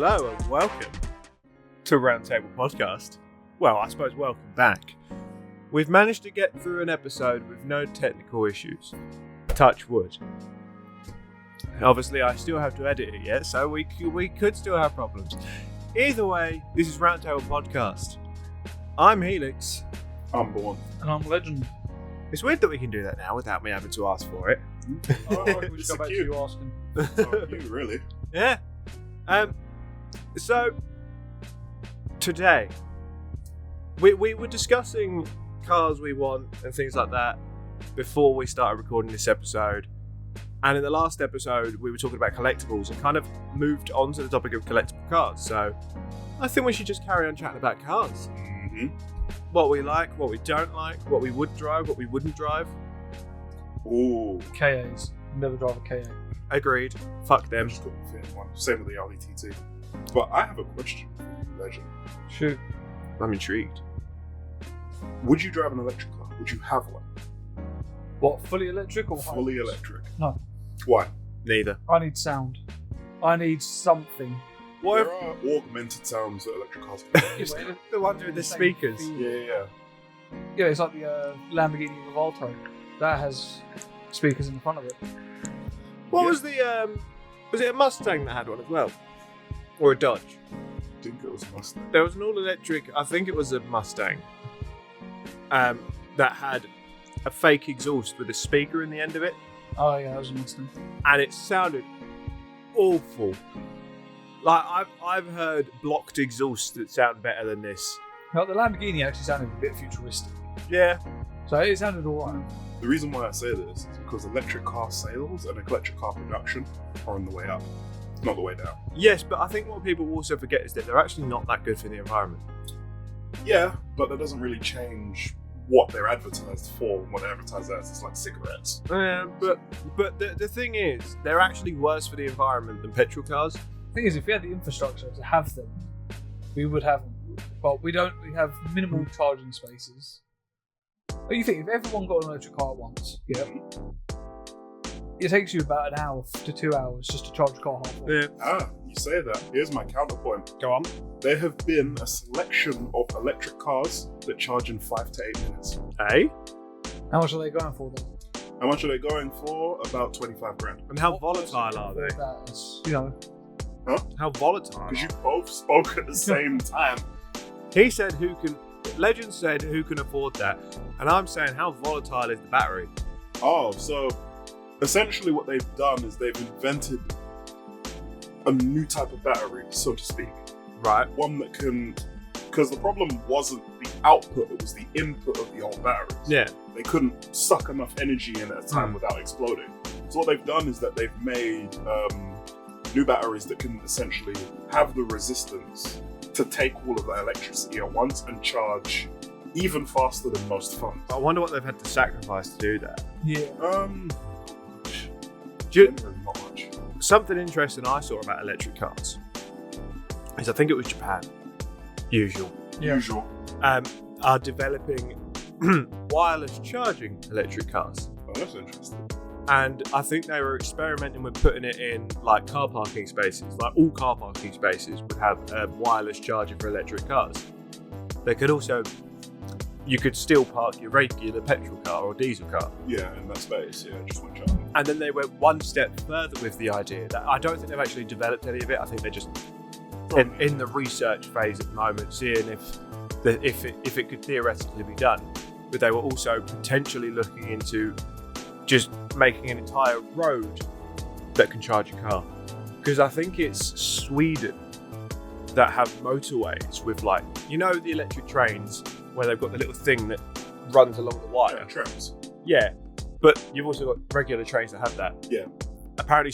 Hello and welcome to Roundtable Podcast. Well, I suppose welcome back. We've managed to get through an episode with no technical issues. Touch wood. Obviously, I still have to edit it yet, so we could still have problems. Either way, this is Roundtable Podcast. I'm Helix. I'm Born. And I'm Legend. It's weird that we can do that now without me having to ask for it. We just go back to you asking. Oh, you really? Yeah. So today we were discussing cars we want and things like that before we started recording this episode. And in the last episode, we were talking about collectibles and kind of moved on to the topic of collectible cars. So I think we should just carry on chatting about cars. Mm-hmm. What we like, what we don't like, what we would drive, what we wouldn't drive. Ooh. KAs. Never drive a KA. Agreed. Fuck them. Just got the Fiat one. Same with the Audi TT. But I have a question for you, Legend. Shoot. I'm intrigued. Would you drive an electric car? Would you have one? What, fully electric or Fully hybrids? electric. No. Why? Neither. I need sound. I need something. What There are augmented sounds that electric cars if can. the one with the speakers? Yeah. Yeah, it's like the Lamborghini Revolto. That has speakers in the front of it. What Yeah. was the was it a Mustang that had one as well? Or a Dodge? I think it was a Mustang. There was an all-electric, I think it was a Mustang, that had a fake exhaust with a speaker in the end of it, Oh yeah, that was a Mustang. and it sounded awful. Like, I've heard blocked exhausts that sound better than this. Now, the Lamborghini actually sounded a bit futuristic. Yeah. So it sounded alright. The reason why I say this is because electric car sales and electric car production are on the way up, not the way down. Yes, but I think what people also forget is that they're actually not that good for the environment. Yeah, but that doesn't really change what they're advertised for and what they're advertised as. It's like cigarettes. But the thing is, they're actually worse for the environment than petrol cars. The thing is, if we had the infrastructure to have them, we would have them. But we don't. We have minimal charging spaces. But you think if everyone got an electric car at once, yeah, it takes you about an hour to 2 hours just to charge a car halfway. Yeah. You say that. Here's my counterpoint. Go on. There have been a selection of electric cars that charge in 5 to 8 minutes. Hey? How much are they going for then? How much are they going for? About 25 grand. And how What person volatile can are afford they? that? It's, you know, How volatile? Because you both spoke at the same time. He said who can... Legend said who can afford that. And I'm saying how volatile is the battery? Oh, so essentially what they've done is they've invented a new type of battery, so to speak. Right. One that can... Because the problem wasn't the output, it was the input of the old batteries. Yeah. They couldn't suck enough energy in at a time without exploding. So what they've done is that they've made new batteries that can essentially have the resistance to take all of that electricity at once and charge even faster than most phones. I wonder what they've had to sacrifice to do that. yeah. Generally not much. Something interesting I saw about electric cars is I think it was Japan. Usual. Yeah. Usual. Are developing wireless charging electric cars. Oh, that's interesting. And I think they were experimenting with putting it in like car parking spaces. Like all car parking spaces would have a wireless charger for electric cars. They could also, you could still park your regular petrol car or diesel car. Yeah, in that space, yeah, just one charge. And then they went one step further with the idea that I don't think they've actually developed any of it. I think they're just in the research phase at the moment, seeing if it could theoretically be done. But they were also potentially looking into just making an entire road that can charge a car. Because I think it's Sweden that have motorways with, like, you know, the electric trains where they've got the little thing that runs along the wire. Yeah, trams. Yeah, but you've also got regular trains that have that. Yeah. Apparently,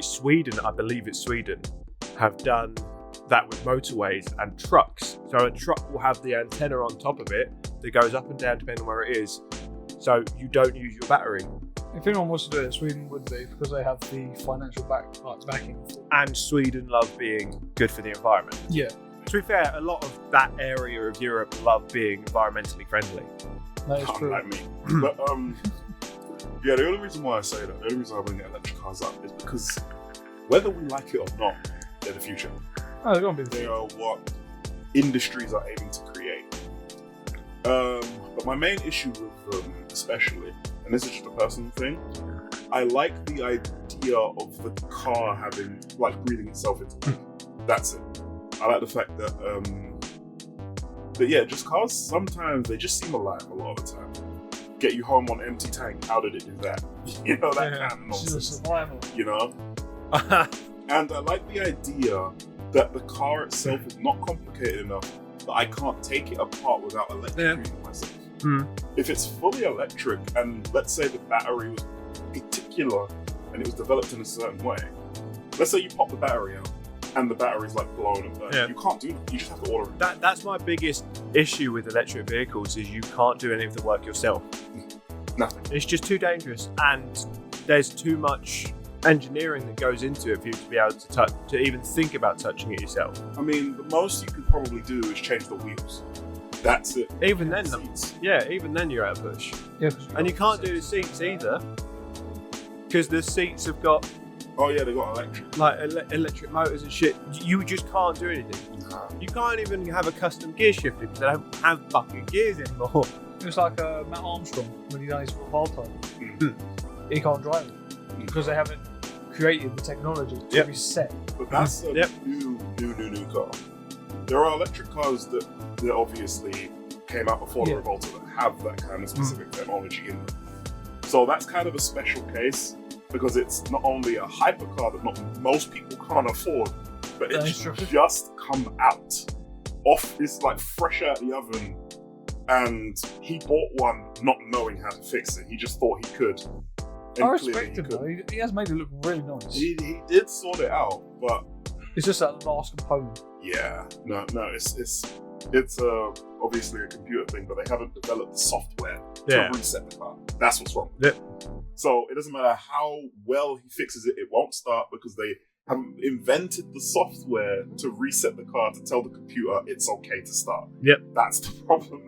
Sweden, I believe it's Sweden, have done that with motorways and trucks. So a truck will have the antenna on top of it that goes up and down depending on where it is. So you don't use your battery. If anyone wants to do it, Sweden would be, because they have the financial backing. And Sweden love being good for the environment. Yeah. To be fair, a lot of that area of Europe love being environmentally friendly. That is true. Like me. But yeah, the only reason why I say that, the only reason I bring electric cars up is because whether we like it or not, they're the future. Oh, they're gonna be. They are what industries are aiming to create. But my main issue with them, especially, and this is just a personal thing, I like the idea of the car having, like, breathing itself into life. That's it. I like the fact that yeah, just cars, sometimes they just seem alive a lot of the time. Get you home on empty tank, how did it do that? You know, that kind of nonsense. Survival. You know? And I like the idea that the car itself is not complicated enough that I can't take it apart without electrocuting myself. If it's fully electric, and let's say the battery was particular and it was developed in a certain way, let's say you pop the battery out and the battery's like blown and burnt. You can't do that. You just have to order it. That's my biggest issue with electric vehicles, is you can't do any of the work yourself. Nothing. It's just too dangerous, and there's too much engineering that goes into it for you to be able to even think about touching it yourself. I mean, the most you could probably do is change the wheels. That's it. Even then, Seats. even then you're out of push. Yeah, And you can't do the seats either, because the seats have got Oh yeah, they got electric. like electric motors and shit. You just can't do anything. Nah. You can't even have a custom gear shifter because they don't have fucking gears anymore. It's like Matt Armstrong when he done his Volvo. He can't drive it because they haven't created the technology to reset. But that's a new car. There are electric cars that obviously came out before the Revolta that have that kind of specific technology in them. So that's kind of a special case, because it's not only a hypercar that not most people can't afford, but it's just come out. It's like fresh out the oven, and he bought one not knowing how to fix it. He just thought he could. I respect him though. He has made it look really nice. He did sort it out, but it's just that last component. Yeah, no, it's obviously a computer thing, but they haven't developed the software to reset the car. That's what's wrong. Yep. So it doesn't matter how well he fixes it, it won't start because they haven't invented the software to reset the car to tell the computer it's okay to start. Yep. That's the problem.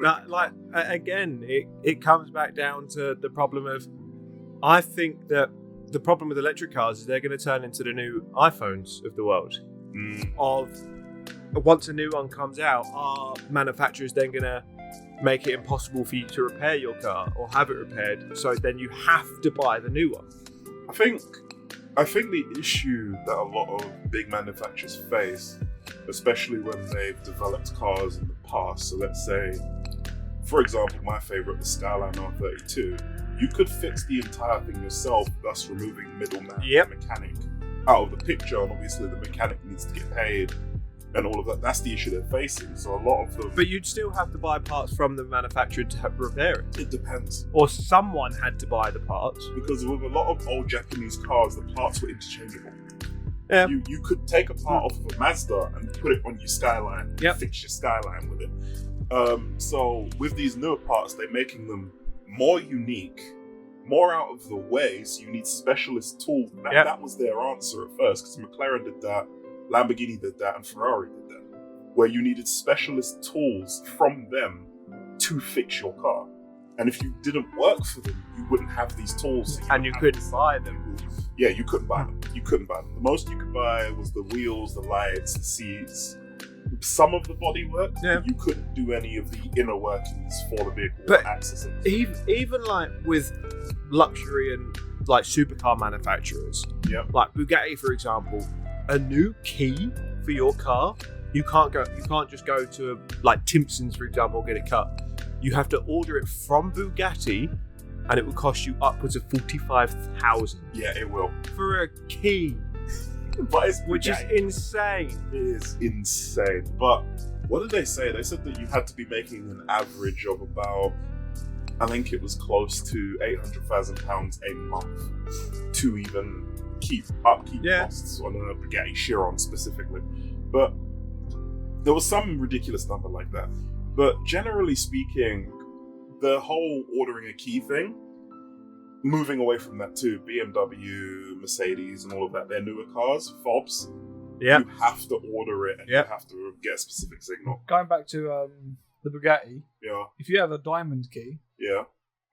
Again, it comes back down to the problem of, I think that the problem with electric cars is they're going to turn into the new iPhones of the world. Once a new one comes out, are manufacturers then going to make it impossible for you to repair your car or have it repaired, so then you have to buy the new one? I think the issue that a lot of big manufacturers face, especially when they've developed cars in the past, so let's say, for example, my favourite, the Skyline R32, you could fix the entire thing yourself, thus removing middleman, the mechanic, out of the picture, and obviously the mechanic needs to get paid and all of that. That's the issue they're facing. So a lot of them... But you'd still have to buy parts from the manufacturer to repair it. It depends. Or someone had to buy the parts. Because with a lot of old Japanese cars, the parts were interchangeable. Yeah. You could take a part off of a Mazda and put it on your Skyline, fix your Skyline with it. So with these newer parts, they're making them more unique, more out of the way, so you need specialist tools. That was their answer at first, because McLaren did that, Lamborghini did that, and Ferrari did that, where you needed specialist tools from them to fix your car. And if you didn't work for them, you wouldn't have these tools. So you couldn't buy them. Yeah, you couldn't buy them. The most you could buy was the wheels, the lights, the seats, some of the bodywork. Yeah. You couldn't do any of the inner workings for the vehicle But or access it. Even like with luxury and like supercar manufacturers, like Bugatti, for example, a new key for your car, you can't just go to like Timpson's, for example, get it cut. You have to order it from Bugatti, and it will cost you upwards of 45,000. Yeah, it will. For a key. But it's which is insane. It is insane. But what did they say? They said that you had to be making an average of about, I think it was close to £800,000 a month to even keep upkeep costs on a Bugatti Chiron specifically. But there was some ridiculous number like that. But generally speaking, the whole ordering a key thing, moving away from that too, BMW, Mercedes, and all of that, their newer cars, fobs, you have to order it and you have to get a specific signal. Going back to the Bugatti, if you have a diamond key,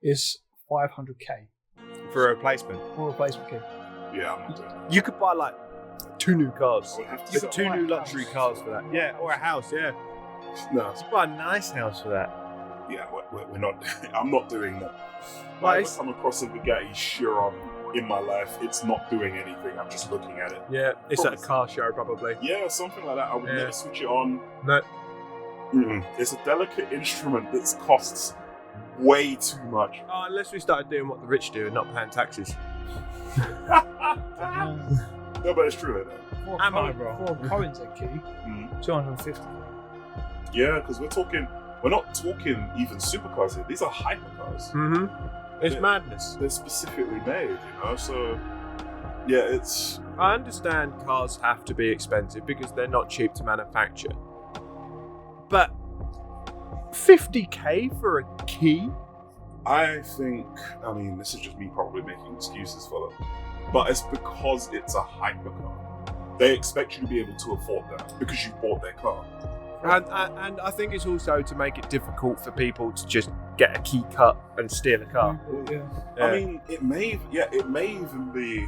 it's 500k for a replacement. For a replacement key. Yeah, I'm not doing that. You could buy like 2 new cars. I would have to There's sell 2 my new luxury house. cars for that. Yeah, or a house, yeah. No, It's quite a nice house for that. yeah, we're not. I'm not doing that. Like, If I come across a Bugatti Chiron in my life, it's not doing anything. I'm just looking at it. yeah, it's at a Probably. car show, probably. Yeah, something like that. I would Yeah. never switch it on. No. It's a delicate instrument that costs way too much. Oh, unless we started doing what the rich do and not paying taxes. No, but it's true. Though. For Am I a wrong? Cohen's a key, Mm. 250. Yeah, because we're not talking even supercars here. These are hypercars. Mm-hmm. It's Yeah. madness. They're specifically made, So yeah, it's I understand cars have to be expensive because they're not cheap to manufacture. But 50k for a key? I think, I mean, this is just me probably making excuses for them, but it's because it's a hypercar. They expect you to be able to afford that because you bought their car. And I think it's also to make it difficult for people to just get a key cut and steal a car. Yeah. I mean, it may even be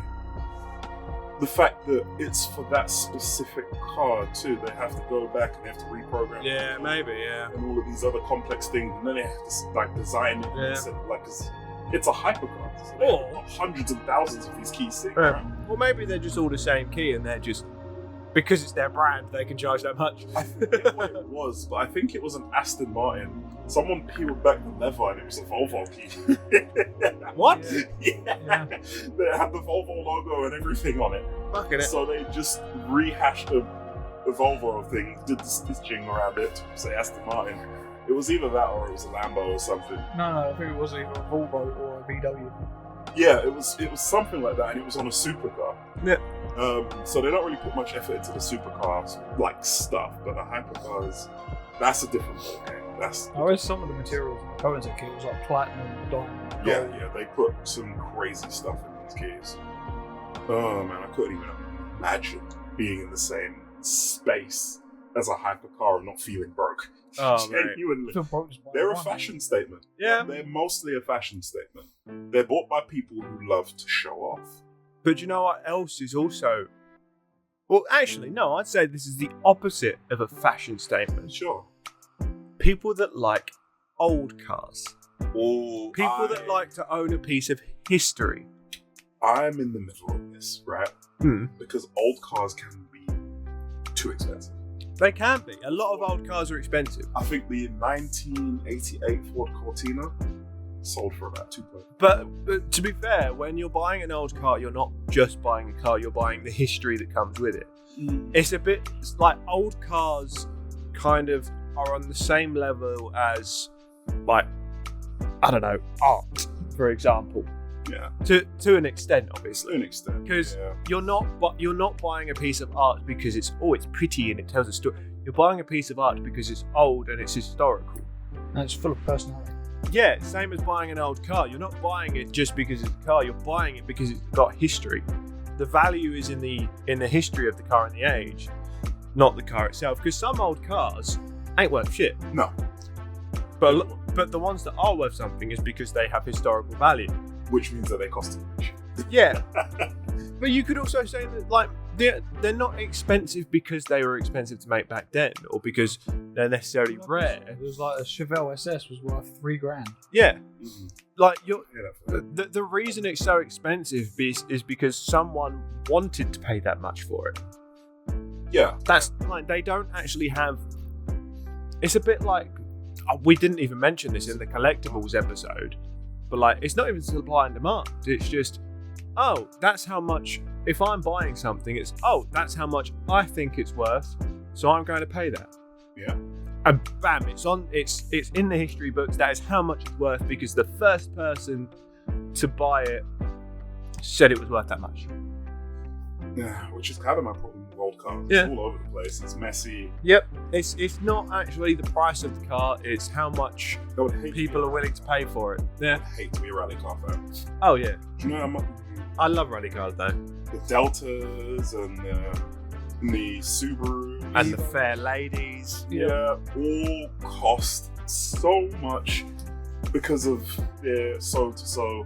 the fact that it's for that specific car too. They have to go back and they have to reprogram. Yeah, maybe, yeah. And all of these other complex things, and then they have to like design it. Yeah. It's a hypercar. So they have got hundreds and thousands of these keys sitting around. Or maybe they're just all the same key and they're just, because it's their brand, they can charge that much. I forget what it was, but I think it was an Aston Martin. Someone peeled back the lever and it was a Volvo key. What? Yeah. They had the Volvo logo and everything on it. Fucking it. So they just rehashed a Volvo thing, did the stitching around it to say Aston Martin. It was either that or it was a Lambo or something. No, I think it was either a Volvo or a VW. Yeah, it was something like that, and it was on a supercar. Yeah. So they don't really put much effort into the supercars like stuff, but the hypercars, that's a different ballgame. I read some of the materials in the Cohen's kit was like platinum, diamond, gold. Yeah, they put some crazy stuff in these keys. Oh man, I couldn't even imagine being in the same space as a hypercar and not feeling broke. Oh, mate. Genuinely. I feel broke just buying They're a one. fashion statement. Yeah. They're mostly a fashion statement. They're bought by people who love to show off. But you know what else is also... Well, actually, no, I'd say this is the opposite of a fashion statement. Sure. People that like old cars. Or People that like to own a piece of history. I'm in the middle of this, right? Because old cars can be too expensive. They can be. A lot of old cars are expensive. I think the 1988 Ford Cortina sold for about £2. But to be fair, when you're buying an old car, you're not just buying a car, you're buying the history that comes with it. It's like old cars kind of are on the same level as, like, I don't know, art, for example. Yeah. To an extent, obviously. To an extent. Because yeah. you're not buying a piece of art because it's pretty and it tells a story. You're buying a piece of art because it's old and it's historical. And it's full of personality. Yeah, same as buying an old car. You're not buying it just because it's a car. You're buying it because it's got history. The value is in the history of the car and the age, not the car itself. Because some old cars ain't worth shit. No. But the ones that are worth something is because they have historical value. Which means that they cost too much. Yeah. But you could also say that, like, they're not expensive because they were expensive to make back then, or because they're necessarily rare. It was like a Chevelle SS was worth $3,000. Yeah. Mm-hmm. Like, Yeah, the reason it's so expensive is because someone wanted to pay that much for it. yeah. That's like, they don't actually have. It's a bit like, we didn't even mention this in the collectibles episode, but like, it's not even supply and demand. It's just, oh, that's how much. If I'm buying something, it's, oh, that's how much I think it's worth, so I'm going to pay that. Yeah. And bam, it's in the history books. That is how much it's worth because the first person to buy it said it was worth that much. Yeah, which is kind of my problem with old cars. Yeah. It's all over the place. It's messy. Yep. It's not actually the price of the car, it's how much I would hate people are willing to pay for it. I Yeah. would hate to be a rally car fan. Oh yeah. Do you know I love rally cars though. the Deltas and the Subaru And the fair ladies. all cost so much because of their so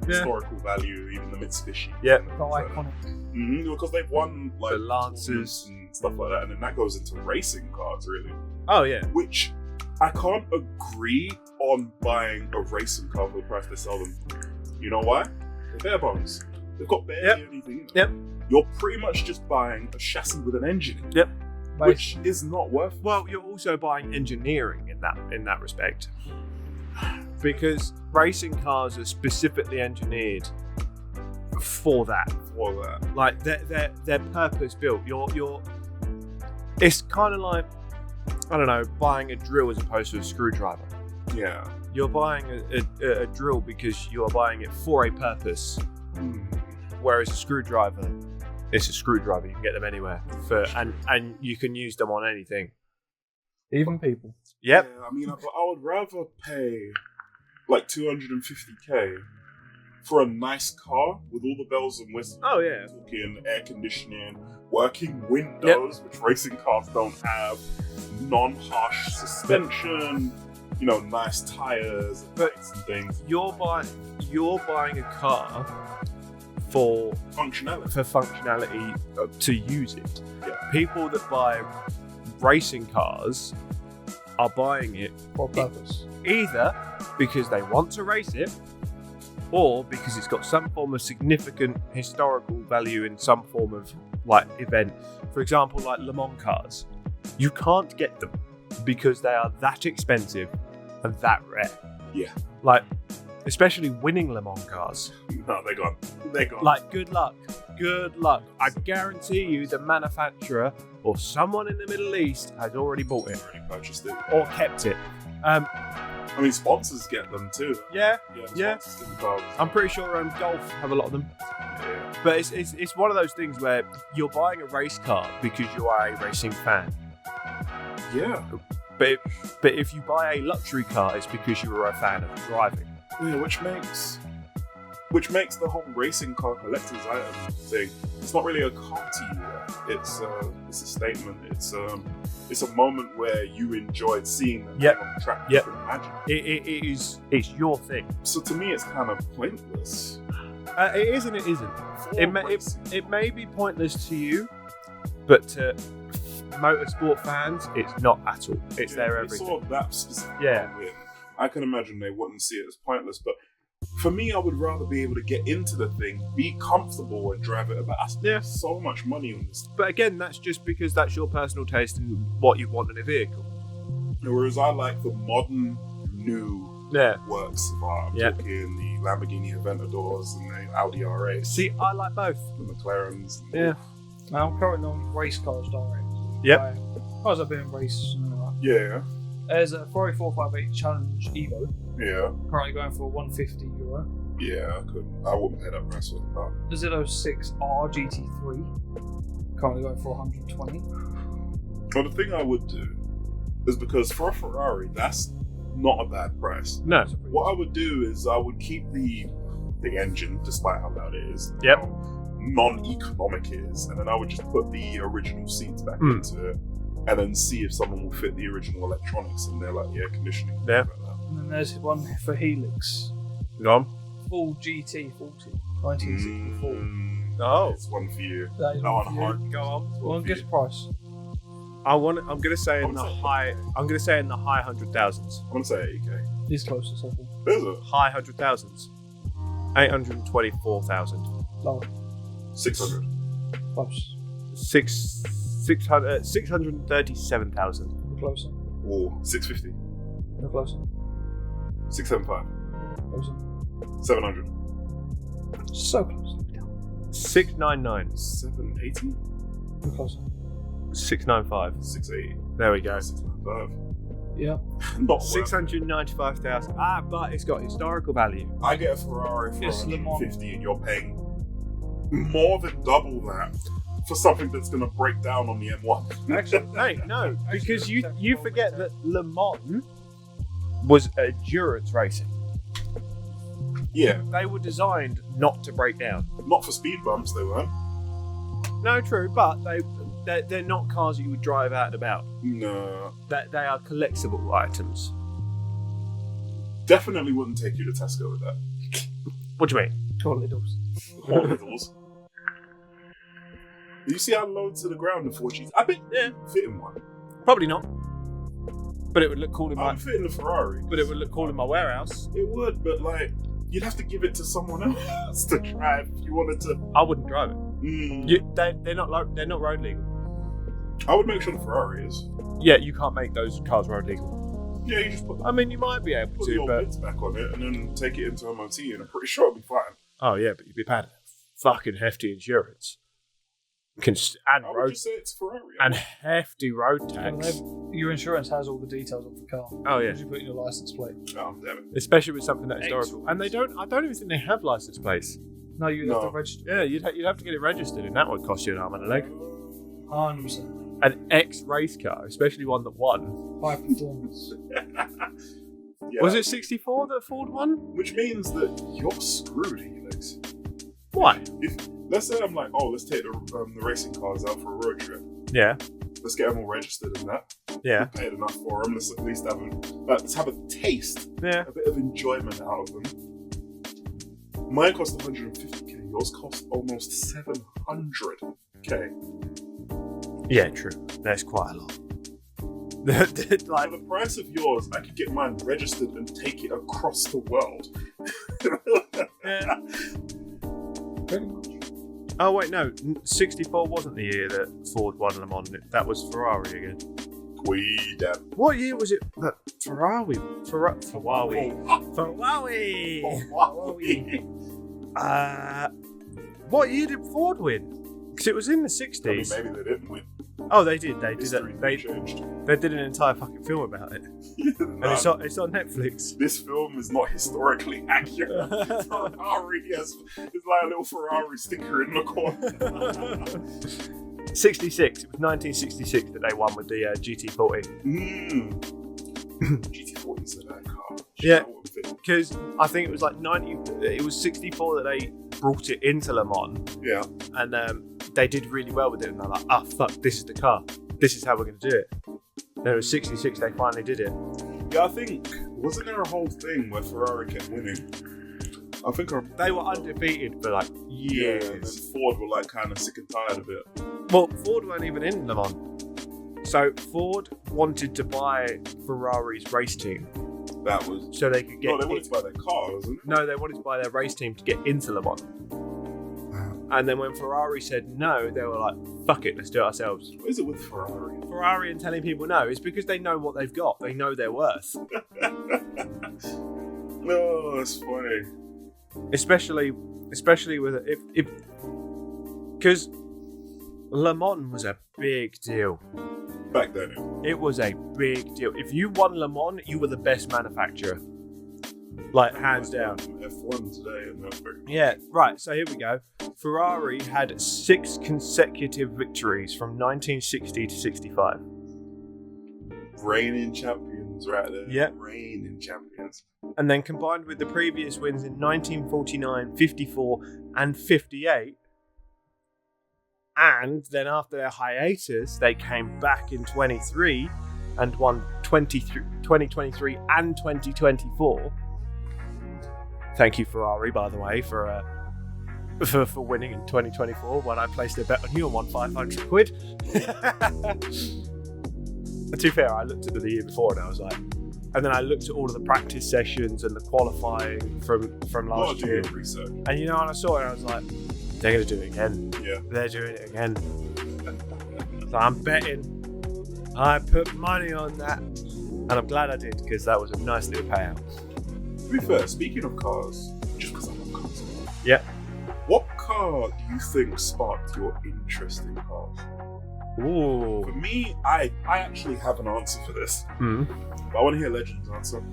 historical value, even the Mitsubishi. Yeah. The iconic. Because they've won like The Lancers. tournaments and stuff like that, and then that goes into racing cars, really. Oh yeah. Which I can't agree on buying a racing car for the price they sell them. You know why? They're bare bones. They've got barely anything in them. Yep. You're pretty much just buying a chassis with an engine in it, Yep. which is not worth it. Well, you're also buying engineering in that respect, because racing cars are specifically engineered for that. For that. Like they're purpose built. You're. It's kind of like, I don't know, buying a drill as opposed to a screwdriver. Yeah. You're buying a drill because you are buying it for a purpose, whereas a screwdriver, it's a screwdriver. You can get them anywhere, and you can use them on anything. Even people. Yep. Yeah, I mean, I would rather pay like $250K for a nice car with all the bells and whistles. Oh yeah. Talking air conditioning, working windows, which racing cars don't have, non-harsh suspension, nice tires and lights and things. You're buying a car for functionality to use it. Yeah. People that buy racing cars are buying it For purpose. either because they want to race it, or because it's got some form of significant historical value in some form of like event. For example, like Le Mans cars, you can't get them because they are that expensive and that rare. Yeah. Like, especially winning Le Mans cars. No, they're gone. They're gone. Like, good luck. Good luck. I guarantee you the manufacturer or someone in the Middle East has already bought it already purchased it. or kept it. I mean, sponsors get them too. Yeah, Yeah. Sponsors get the cars. I'm pretty sure Golf have a lot of them. Yeah. But it's one of those things where you're buying a race car because you are a racing fan. Yeah. But if you buy a luxury car, it's because you are a fan of driving. Yeah, which makes the whole racing car collector's item thing. It's not really a car to you. It's a statement. It's a moment where you enjoyed seeing them on the track. Yep. You can imagine. It's your thing. So to me, it's kind of pointless. It is and it isn't. For It may be pointless to you, but to motorsport fans, it's not at all. It's their everything. Sort of that specific Yeah. win. I can imagine they wouldn't see it as pointless, but for me, I would rather be able to get into the thing, be comfortable, and drive it. But I spend so much money on this. But again, that's just because that's your personal taste and what you want in a vehicle. Whereas I like the modern, new works of art. I'm talking the Lamborghini Aventadors and the Audi R8s. See, I like both. The McLarens. Yeah. Now, I'm currently on race cars direct. Yep. Cars I've been in race. Yeah. There's a Ferrari 458 Challenge Evo. Yeah. Currently going for €150. Yeah, I wouldn't pay that price for the car. The 06R GT3. Currently going for 120. Well, the thing I would do is, because for a Ferrari, that's not a bad price. No. What I would do is I would keep the engine, despite how loud it is. Yep. How non-economic it is, and then I would just put the original seats back into it, and then see if someone will fit the original electronics in there, like the air conditioning. Yeah. And then there's one for Helix. Gone. Full GT40. 1964. Oh. It's one for you. That is That one one for you. hard. Go on. One gets price. I'm gonna say in I the would say- high. I'm gonna say in the high 100,000s. I'm gonna say 80K. He's closest, I think. There's a High 100,000s. 824,000. Lower. 600. Close. 637,000. You're closer. Or 650. You're closer. 675. Closer. 700. So close. 699. 780. You're closer. 695. 680. There we go. 695. Yeah. Not worth it. 695,000. But it's got historical value. I get a Ferrari for It's Le Mans. 150 and you're paying more than double that for something that's going to break down on the M1. Actually, Hey, no, because you forget that Le Mans was endurance racing. Yeah, They were designed not to break down. not for speed bumps, they weren't. No, true, but they're not cars you would drive out and about. No. They are collectible items. Definitely wouldn't take you to Tesco with that. What do you mean? Or Lidl's. Or Lidl's. You see how low to the ground the 4Gs? I bet fit in one. Probably not. But it would look cool in I'm fitting the Ferrari. But it would look cool in my warehouse. It would, but like you'd have to give it to someone else to drive if you wanted to. I wouldn't drive it. Mm. They're not road legal. I would make sure the Ferrari is. Yeah, you can't make those cars road legal. Yeah, you just put I mean, you might be able put the to, old but bits back on it and then take it into MOT, and I'm pretty sure it'll be fine. oh yeah, but you'd be paying fucking hefty insurance, and I would road just say it's Ferrari. and hefty road tax. Your insurance has all the details of the car. Oh yeah, You put in your license plate. Oh damn it! especially with something that historical. And they don't. I don't even think they have license plates. No, you have No. to register. Yeah, you'd have to get it registered, and that would cost you an arm and a leg. 100%. An ex-race car, especially one that won. High performance. Yeah. Was it 64 that Ford won? Which means that you're screwed, Helix. Why? If let's say I'm like, oh, let's take the racing cars out for a road trip. Yeah, Let's get them all registered and that. yeah, We paid enough for them. Let's at least have let's have a taste, yeah. a bit of enjoyment out of them. Mine cost 150k. Yours cost almost 700k. Yeah, true. That's quite a lot. For the price of yours, I could get mine registered and take it across the world. Yeah. Pretty much. Oh wait, no. 64 wasn't the year that Ford won Le Mans. That was Ferrari again. Queen. What year was it that Ferrari? Ferrari. What year did Ford win? Because it was in the 60s. I mean, maybe they didn't win. Oh, they did. They did History it. changed. They did an entire fucking film about it, and it's on Netflix. This film is not historically accurate. Ferrari is like a little Ferrari sticker in the corner. 66. It was 1966 that they won with the GT40. GT40 is that car. Yeah. Because I think it was like 90. It was 64 that they brought it into Le Mans, Yeah. and they did really well with it. And they're like, "Ah, fuck, this is the car. This is how we're going to do it." Then it was 66. They finally did it. Yeah, I think wasn't there a whole thing where Ferrari kept winning? I think They were undefeated for like years. years. Ford were like kind of sick and tired of it. Well, Ford weren't even in Le Mans. So Ford wanted to buy Ferrari's race team That was so they could get. no, they wanted to buy their car, wasn't it? No, they wanted to buy their race team to get into Le Mans. And then when Ferrari said no, they were like, "Fuck it, let's do it ourselves." What is it with Ferrari? Ferrari and telling people no is because they know what they've got. They know their worth. No, that's funny. Especially with if because Le Mans was a big deal. Back then, It was a big deal. If you won Le Mans, you were the best manufacturer. Like, hands down. F1 today and that. Yeah, right, so here we go. Ferrari had 6 consecutive victories from 1960 to 65. Reigning champions right there. Yep. Reigning champions. And then combined with the previous wins in 1949, 54, and 58. And then after their hiatus, they came back in 23 and won 2023 and 2024. Thank you, Ferrari, by the way, for winning in 2024 when I placed a bet on you and won 500 quid. To be fair, I looked at it the year before and I was like, and then I looked at all of the practice sessions and the qualifying from last year. Research. And you know, when I saw it, I was like, they're going to do it again. Yeah. They're doing it again. So I'm betting. I put money on that. And I'm glad I did, because that was a nice little payout. To be fair, speaking of cars, just because I love cars. Yeah. What car do you think sparked your interest in cars? Ooh. For me, I actually have an answer for this. Hmm. But I want to hear Legend's answer.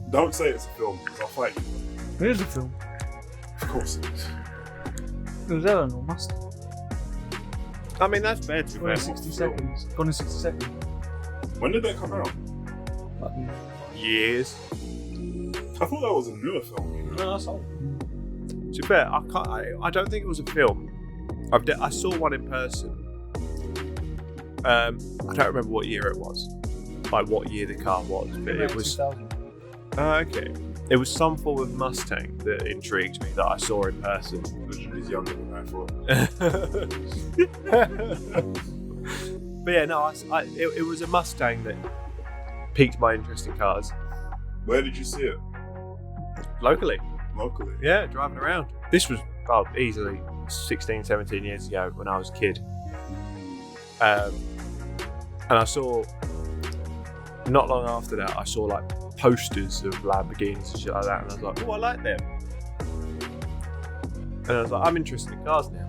Don't say it's a film, because I'll fight you. It is a film. Of course it is. It was Eleanor Mustang. I mean, that's fair to Gone in be 60 seconds. Gone in 60 seconds. When did that come out? Like, years. I thought that was a newer film. You know? no, that's old. To be fair, I don't think it was a film. I saw one in person. I don't remember what year it was. Like what year the car was, but it was. 2000. Okay. It was some form of Mustang that intrigued me that I saw in person. He's younger than I thought. But yeah, no, it was a Mustang that piqued my interest in cars. Where did you see it? Locally. Locally. Yeah, driving around. This was easily 16, 17 years ago when I was a kid. And I saw, not long after that, I saw like posters of Lamborghinis and shit like that, and I was like, oh, I like them. And I was like, I'm interested in cars now.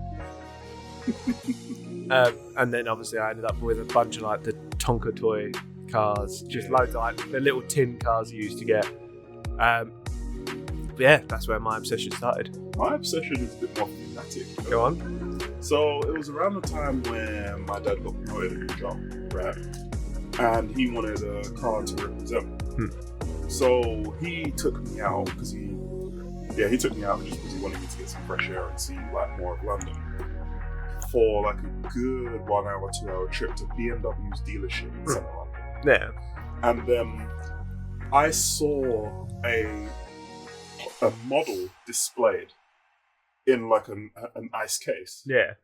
And then obviously I ended up with a bunch of like the Tonka toy cars, just loads of like the little tin cars you used to get. But yeah, that's where my obsession started. My obsession is a bit more thematic. Go on. So it was around the time when my dad got promoted in a job, right? And he wanted a car to represent. So he took me out because he took me out just because he wanted me to get some fresh air and see like more of London for like a good 1 hour, 2 hour trip to BMW's dealership in Central London. Yeah. And then I saw a model displayed in like an ice case. Yeah.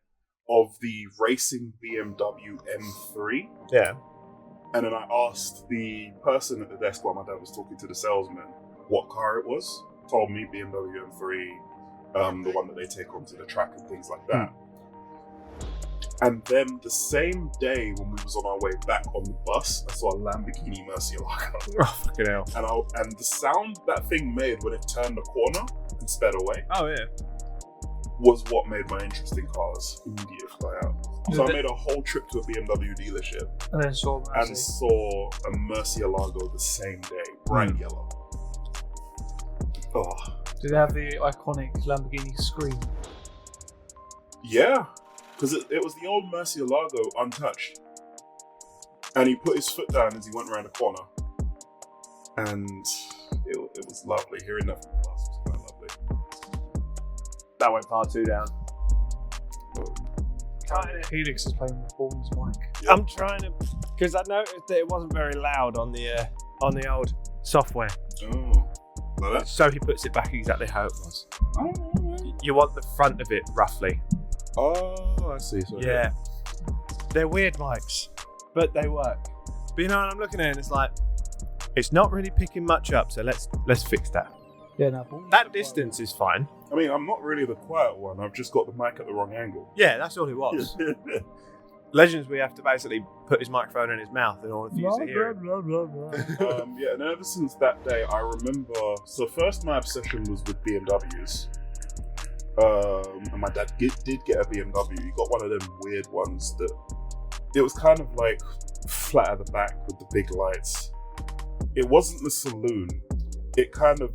Of the racing BMW M3. Yeah. And then I asked the person at the desk while my dad was talking to the salesman what car it was. Told me BMW M3, the one that they take onto the track and things like that. And then the same day when we was on our way back on the bus, I saw a Lamborghini Murcielago. Oh, fucking hell. And the sound that thing made when it turned the corner and sped away Oh, yeah. was what made my interest in cars immediately fly out. So I made a whole trip to a BMW dealership And then saw a Murcielago the same day, bright yellow. Oh. Did they have the iconic Lamborghini screen? Yeah, because it was the old Murcielago untouched. And he put his foot down as he went around the corner. And it was lovely. Hearing that from the bus was quite lovely. That went far too down. Helix is playing with Paul's mic. Yep. I'm trying to, because I noticed that it wasn't very loud on the old software. Oh. Like that? So he puts it back exactly how it was. Oh. You want the front of it roughly. Oh, I see. So Yeah. They're weird mics, but they work. But you know, and I'm looking at it and it's like, it's not really picking much up, so let's fix that. Yeah, no, Paul. That distance is fine. I mean, I'm not really the quiet one. I've just got the mic at the wrong angle. Yeah, that's all it was. Legends, we have to basically put his microphone in his mouth in order for you to hear it. Yeah, and ever since that day, I remember. So first, my obsession was with BMWs. And my dad did get a BMW. He got one of them weird ones that it was kind of like flat at the back with the big lights. It wasn't the saloon. It kind of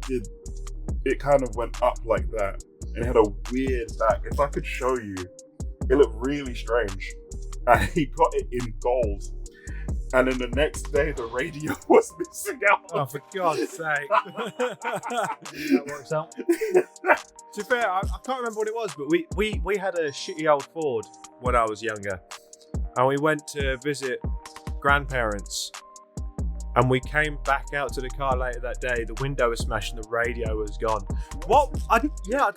went up like that. And it had a weird back. If I could show you, it looked really strange. And he got it in gold. And then the next day, the radio was missing out. Oh, for God's sake. That works out. To be fair, I can't remember what it was, but we had a shitty old Ford when I was younger. And we went to visit grandparents. And we came back out to the car later that day. The window was smashed and the radio was gone. What? I don't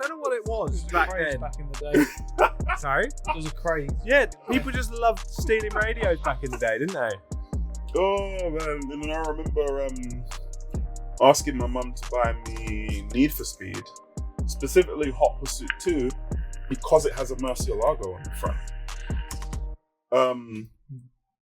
know what it was back then. Back in the day. Sorry? It was a craze. Yeah, people just loved stealing radios back in the day, didn't they? Oh man! And then I remember asking my mum to buy me Need for Speed, specifically Hot Pursuit 2, because it has a Murcielago on the front.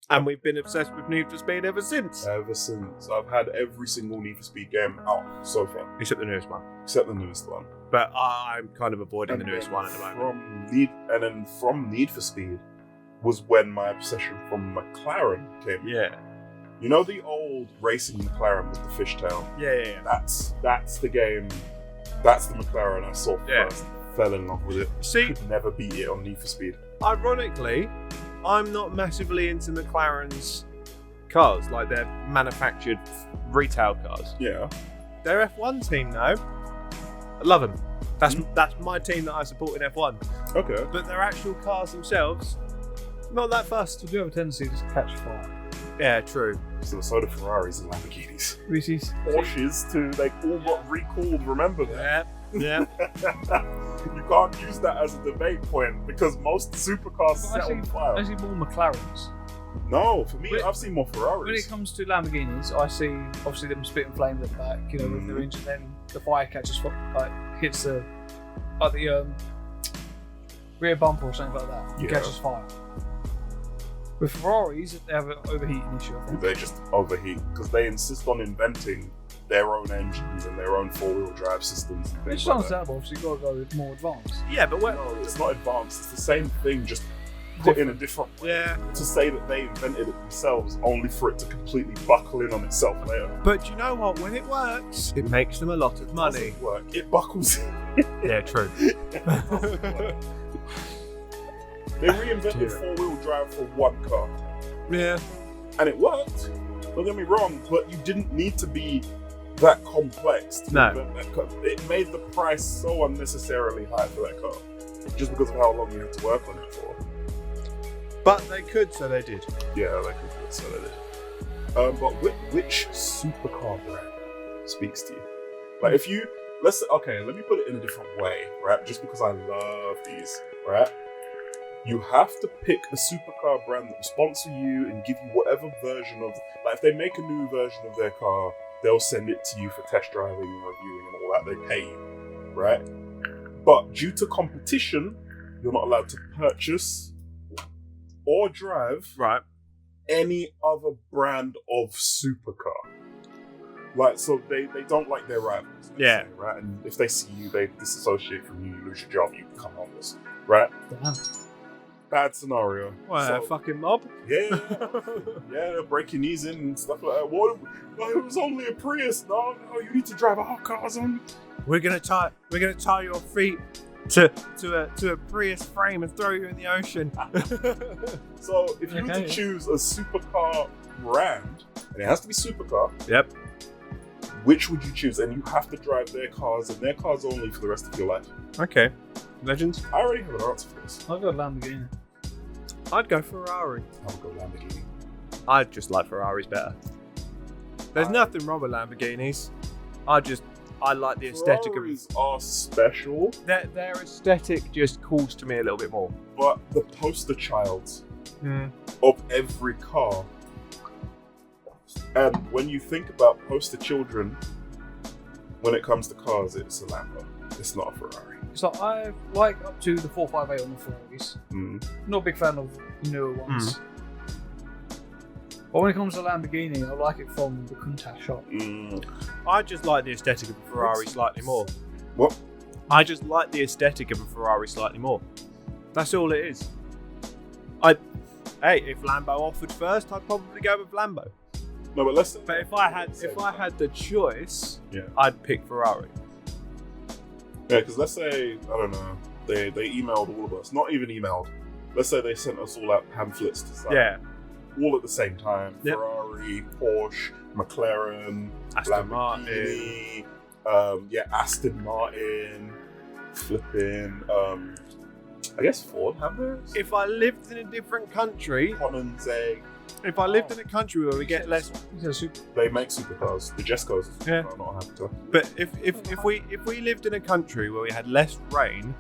And we've been obsessed with Need for Speed ever since. Ever since. I've had every single Need for Speed game out so far. Except the newest one. Except the newest one. But I'm kind of avoiding the newest one at the moment. From Need for Speed was when my obsession from McLaren came. Yeah. You know the old racing McLaren with the fishtail? Yeah. That's the game. That's the McLaren I saw first. Fell in love with it. See, could never beat it on Need for Speed. Ironically, I'm not massively into McLaren's cars, like their manufactured retail cars. Yeah. Their F1 team, though, I love them. That's my team that I support in F1. Okay. But their actual cars themselves, not that fussed. We do have a tendency to catch fire. Yeah, true. So do Ferraris and Lamborghinis. Reese's. Porsches too, they all got recalled, remember that? Yeah. You can't use that as a debate point because most supercars set on fire. I see more McLarens. No, for me, When it- I've seen more Ferraris. When it comes to Lamborghinis, I see obviously them spitting flames at the back, you know, with their engine, then the fire catches hits the rear bumper or something like that, and Yeah. catches fire. With Ferraris, they have an overheating issue, I think. They just overheat because they insist on inventing their own engines and their own four-wheel drive systems. And Which things is like that. understandable, obviously you've got to go with more advanced. Yeah, but No, it's not advanced. It's the same thing, just put in a different way. Yeah. To say that they invented it themselves, only for it to completely buckle in on itself later. But you know what? When it works, it makes them a lot of money. Doesn't work. It buckles. Yeah, true. They reinvented four-wheel drive for one car, Yeah. and it worked. Don't get me wrong, but you didn't need to be that complex to No. invent that car. It made the price so unnecessarily high for that car, just because of how long you had to work on it for. But they could, so they did. Yeah, they could do it, so they did. But which supercar brand speaks to you? Like, if you let me put it in a different way, right? Just because I love these, right? You have to pick a supercar brand that will sponsor you and give you whatever version of, like, if they make a new version of their car, they'll send it to you for test driving and reviewing and all that. They pay you, right? But due to competition, you're not allowed to purchase or drive Right. any other brand of supercar. Like, so they don't like their rivals. let's Yeah. say, right? And if they see you, they disassociate from you, you lose your job, you become homeless, right? Damn. Bad scenario. What, So- a fucking mob? Yeah, yeah, break your knees in and stuff like that. What? No, it was only a Prius. No, you need to drive our cars on. We're gonna tie your feet to a Prius frame and throw you in the ocean. So if you were to Okay. choose a supercar brand, and it has to be supercar, Yep. which would you choose? And you have to drive their cars and their cars only for the rest of your life. Okay. Legends. I already have an answer for this. I've got a Lamborghini. I'd go Ferrari. I would go Lamborghini. I just like Ferraris better. There's nothing wrong with Lamborghinis. I like the aesthetic of Ferraris are special, their aesthetic just calls to me a little bit more. but the poster child of every car. And when you think about poster children, when it comes to cars, it's a Lambo. It's not a Ferrari. So I like up to the 458 on the Ferraris. Not a big fan of newer ones. But when it comes to Lamborghini, I like it from the Countach shop. I just like the aesthetic of a Ferrari slightly more. What? I just like the aesthetic of a Ferrari slightly more. That's all it is. If Lambo offered first, I'd probably go with Lambo. No, but let's say. But if I had the choice, Yeah. I'd pick Ferrari. Yeah, because let's say, I don't know, they emailed all of us. Not even emailed. Let's say they sent us all out pamphlets to sign. Yeah. All at the same time. Yep. Ferrari, Porsche, McLaren, Aston Lamborghini, Aston Martin, flipping, I guess Ford have theirs. If I lived in a different country, Koenigsegg, if I lived in a country where we get less, they make supercars. The Jesco's is Yeah. not happy to. but if we lived in a country where we had less rain,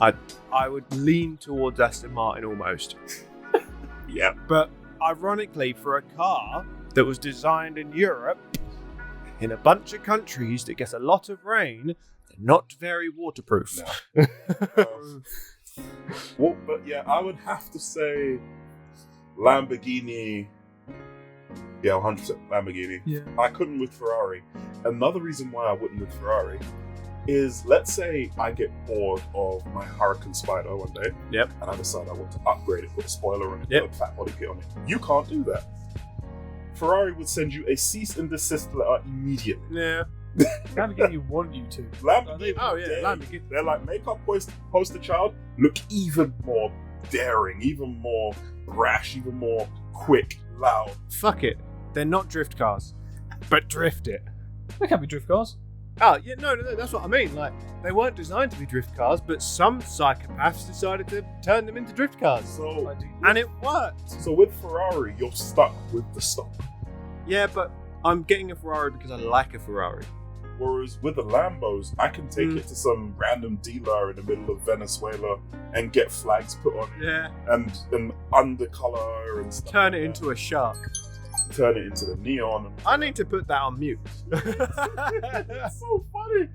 I would lean towards Aston Martin almost. Yeah. But ironically, for a car that was designed in Europe, in a bunch of countries that gets a lot of rain, they're not very waterproof. No. Well, but yeah, I would have to say Lamborghini. Yeah, 100% Lamborghini. Yeah. I couldn't with Ferrari. Another reason why I wouldn't with Ferrari is, let's say I get bored of my Hurricane Spider one day. Yep. And I decide I want to upgrade it, put a spoiler on it, Yep. put a fat body kit on it. You can't do that. Ferrari would send you a cease and desist letter immediately. Yeah. Lamborghini want you to. Lamborghini, Oh yeah, they- Lamborghini. They're like, make our poster child look even more daring, even more brash, even more quick, loud. Fuck it. They're not drift cars, but drift it. They can be drift cars. Oh, yeah, no, that's what I mean. Like, they weren't designed to be drift cars, but some psychopaths decided to turn them into drift cars. So, And it worked. so with Ferrari, you're stuck with the stock. Yeah, but I'm getting a Ferrari because I like a Ferrari. Whereas with the Lambos, I can take it to some random dealer in the middle of Venezuela and get flags put on it. Yeah. And an undercolor and stuff. Turn like it that. into a shark. Turn it into the neon. And I need to put that on mute. That's so funny.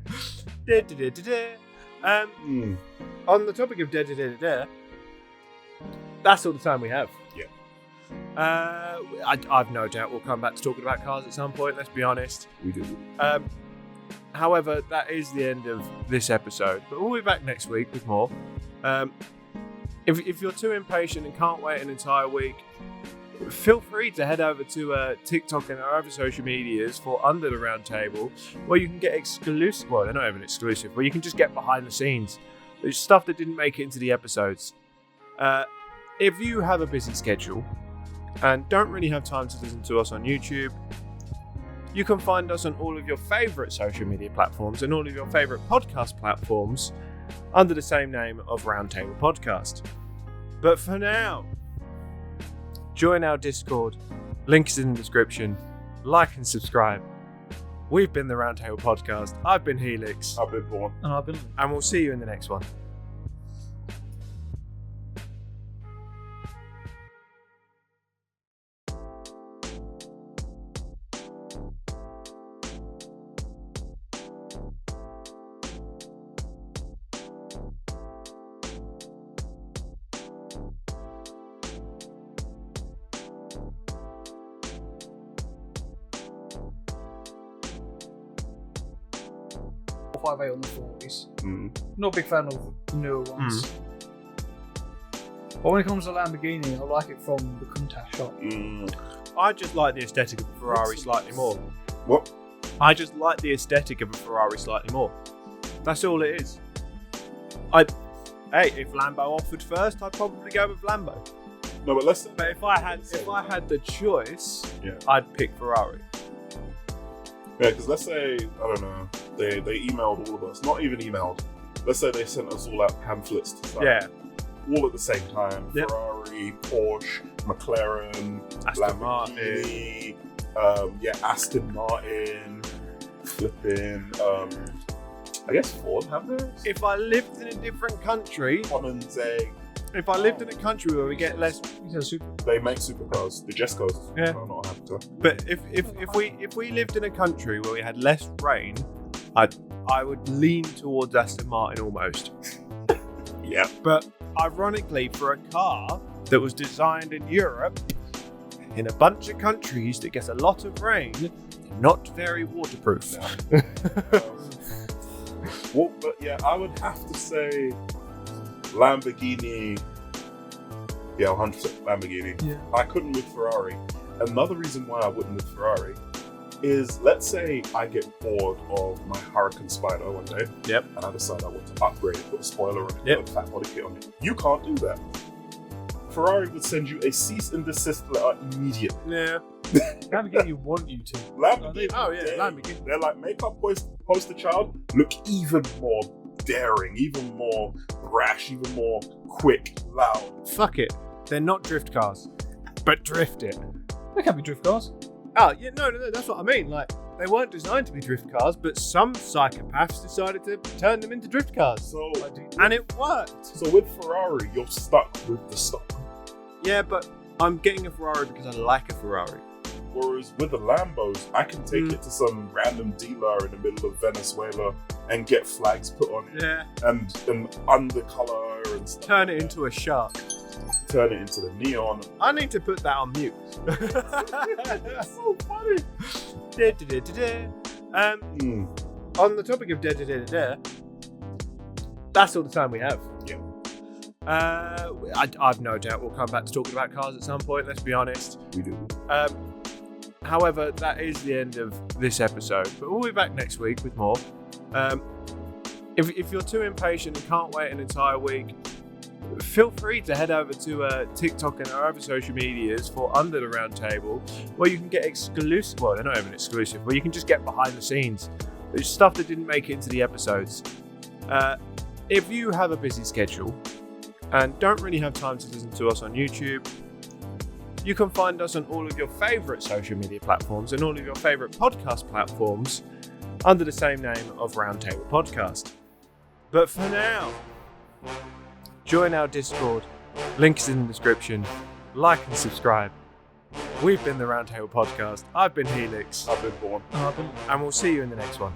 On the topic of that's all the time we have. Yeah. I've no doubt we'll come back to talking about cars at some point, let's be honest. We do. However, that is the end of this episode, but we'll be back next week with more. If you're too impatient and can't wait an entire week, feel free to head over to TikTok and our other social medias for Under the Round Table, where you can get exclusive, well, they're not even exclusive, but you can just get behind the scenes. There's stuff that didn't make it into the episodes. If you have a busy schedule and don't really have time to listen to us on YouTube, you can find us on all of your favourite social media platforms and all of your favourite podcast platforms under the same name of Roundtable Podcast. But for now, join our Discord. Link is in the description. Like and subscribe. We've been the Roundtable Podcast. I've been Helix. I've been born. And I've been. And we'll see you in the next one. Five eight on the 40s. Not a big fan of the newer ones. But when it comes to Lamborghini, I like it from the Countach shop. I just like the aesthetic of a Ferrari slightly more. What? I just like the aesthetic of a Ferrari slightly more. That's all it is. If Lambo offered first, I'd probably go with Lambo. No, but let's. But if I had the choice, Yeah. I'd pick Ferrari. Yeah, because let's say, I don't know, they emailed all of us. Not even emailed. Let's say they sent us all out pamphlets to sign. Yeah. All at the same time. Yep. Ferrari, Porsche, McLaren, Aston Lamborghini, Aston Martin, flipping, I guess Ford have theirs? If I lived in a different country, Koenigsegg. if I lived in a country where we get less, They make supercars. The Jescos. Yeah. I'm not happy to. but if we lived in a country where we had less rain, I would lean towards Aston Martin almost. Yeah. But ironically, for a car that was designed in Europe, in a bunch of countries that gets a lot of rain, not very waterproof. Well, but yeah, I would have to say Lamborghini. Yeah, 100% Lamborghini. Yeah. I couldn't with Ferrari. Another reason why I wouldn't with Ferrari is, let's say I get bored of my Hurricane Spider one day. Yep. And I decide I want to upgrade it, put a spoiler on it, Yep. put a fat body kit on it. You can't do that. Ferrari would send you a cease and desist letter immediately. Yeah. Lamborghini want you to. Lamborghini. Oh, yeah, they- Lamborghini. They're like, make our poster child look even more daring, even more brash, even more quick, loud. Fuck it. They're not drift cars, but drift it. They can be drift cars. Oh, yeah, no, that's what I mean. Like, they weren't designed to be drift cars, but some psychopaths decided to turn them into drift cars. So, And it worked. so with Ferrari, you're stuck with the stock. Yeah, but I'm getting a Ferrari because I like a Ferrari. Whereas with the Lambos, I can take it to some random dealer in the middle of Venezuela and get flags put on it. Yeah. And an undercolor and stuff. Turn it like into a shark. that. Turn it into the neon. I need to put that on mute. That's so funny. On the topic of that's all the time we have. Yeah. I've no doubt we'll come back to talking about cars at some point, let's be honest. We do. However, that is the end of this episode, but we'll be back next week with more. If you're too impatient and can't wait an entire week, feel free to head over to TikTok and our other social medias for Under the Round Table, where you can get exclusive, well, they're not even exclusive, where you can just get behind the scenes. stuff that didn't make it into the episodes. If you have a busy schedule and don't really have time to listen to us on YouTube, you can find us on all of your favourite social media platforms and all of your favourite podcast platforms under the same name of Roundtable Podcast. But for now, join our Discord. Link is in the description. Like and subscribe. We've been the Roundtable Podcast. I've been Helix. I've been born. And we'll see you in the next one.